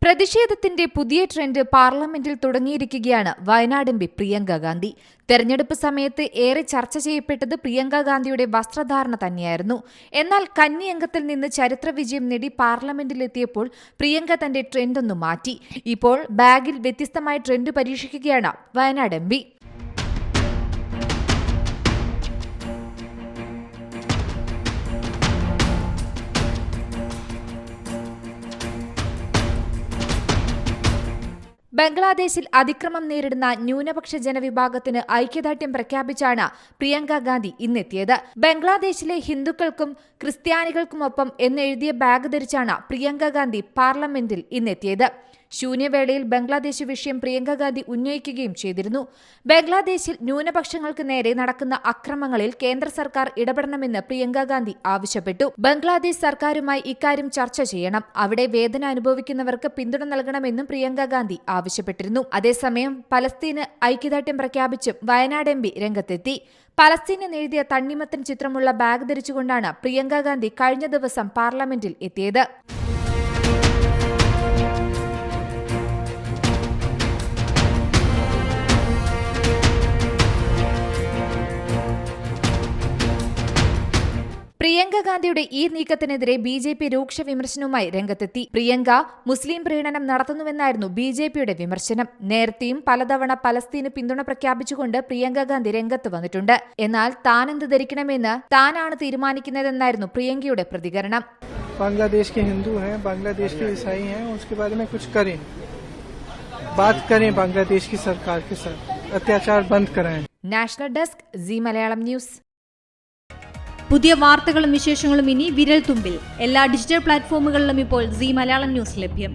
പ്രതിഷേധത്തിന്റെ പുതിയ ട്രെൻഡ് പാർലമെന്റിൽ തുടങ്ങിയിരിക്കുകയാണ്. വയനാട് എംപി പ്രിയങ്ക ഗാന്ധി. തെരഞ്ഞെടുപ്പ് സമയത്ത് ഏറെ ചർച്ച ചെയ്യപ്പെട്ടത് പ്രിയങ്ക ഗാന്ധിയുടെ വസ്ത്രധാരണ തന്നെയായിരുന്നു. എന്നാൽ കന്നി അംഗത്തിൽ നിന്ന് ചരിത്ര വിജയം നേടി പാർലമെന്റിലെത്തിയപ്പോൾ പ്രിയങ്ക തന്റെ ട്രെൻഡൊന്നു മാറ്റി. ഇപ്പോൾ ബാഗിൽ വ്യത്യസ്തമായ ട്രെൻഡ് പരീക്ഷിക്കുകയാണ് വയനാട് എംപി. ബംഗ്ലാദേശിൽ അതിക്രമം നേരിടുന്ന ന്യൂനപക്ഷ ജനവിഭാഗത്തിന് ഐക്യദാർഢ്യം പ്രഖ്യാപിച്ചാണ് പ്രിയങ്ക ഗാന്ധി ഇന്നെത്തിയത്. ബംഗ്ലാദേശിലെ ഹിന്ദുക്കൾക്കും ക്രിസ്ത്യാനികൾക്കുമൊപ്പം എന്നെഴുതിയ ബാഗ് ധരിച്ചാണ് പ്രിയങ്ക ഗാന്ധി പാർലമെന്റിൽ ഇന്നെത്തിയത്. ശൂന്യവേളയിൽ ബംഗ്ലാദേശ് വിഷയം പ്രിയങ്ക ഗാന്ധി ഉന്നയിക്കുകയും ചെയ്തിരുന്നു. ബംഗ്ലാദേശിൽ ന്യൂനപക്ഷങ്ങൾക്ക് നേരെ നടക്കുന്ന അക്രമങ്ങളിൽ കേന്ദ്ര സർക്കാർ ഇടപെടണമെന്ന് പ്രിയങ്ക ഗാന്ധി ആവശ്യപ്പെട്ടു. ബംഗ്ലാദേശ് സർക്കാരുമായി ഇക്കാര്യം ചർച്ച ചെയ്യണം. അവിടെ വേദന അനുഭവിക്കുന്നവർക്ക് പിന്തുണ നൽകണമെന്നും പ്രിയങ്ക ഗാന്ധി ആവശ്യപ്പെട്ടിരുന്നു. അതേസമയം പലസ്തീന് ഐക്യദാർഢ്യം പ്രഖ്യാപിച്ചും വയനാട് എംപി രംഗത്തെത്തി. പലസ്തീൻ എഴുതിയ തണ്ണിമത്തൻ ചിത്രമുള്ള ബാഗ് ധരിച്ചുകൊണ്ടാണ് പ്രിയങ്ക ഗാന്ധി കഴിഞ്ഞ ദിവസം പാർലമെന്റിൽ എത്തിയത്. പ്രിയങ്ക ഗാന്ധിയുടെ ഈ നീക്കത്തിനെതിരെ ബിജെപി രൂക്ഷ വിമർശനവുമായി രംഗത്തെത്തി. പ്രിയങ്ക മുസ്ലിം പ്രീണനം നടത്തുന്നുവെന്നായിരുന്നു ബിജെപിയുടെ വിമർശനം. നേരത്തെയും പലതവണ പലസ്തീന് പിന്തുണ പ്രഖ്യാപിച്ചുകൊണ്ട് പ്രിയങ്ക ഗാന്ധി രംഗത്ത് വന്നിട്ടുണ്ട്. എന്നാൽ താനെന്ത് ധരിക്കണമെന്ന് താനാണ് തീരുമാനിക്കുന്നതെന്നായിരുന്നു പ്രിയങ്കയുടെ പ്രതികരണം. बांग्लादेश के हिंदू हैं, बांग्लादेश के ईसाई हैं, उसके बारे में कुछ करें, बात करें बांग्लादेश की सरकार के साथ, अत्याचार बंद कराएं. National desk C Malayalam news. പുതിയ വാർത്തകളും വിശേഷങ്ങളും ഇനി വിരൽ തുമ്പിൽ. എല്ലാ ഡിജിറ്റൽ പ്ലാറ്റ്ഫോമുകളിലും ഇപ്പോൾ സി മലയാളം ന്യൂസ് ലഭ്യം.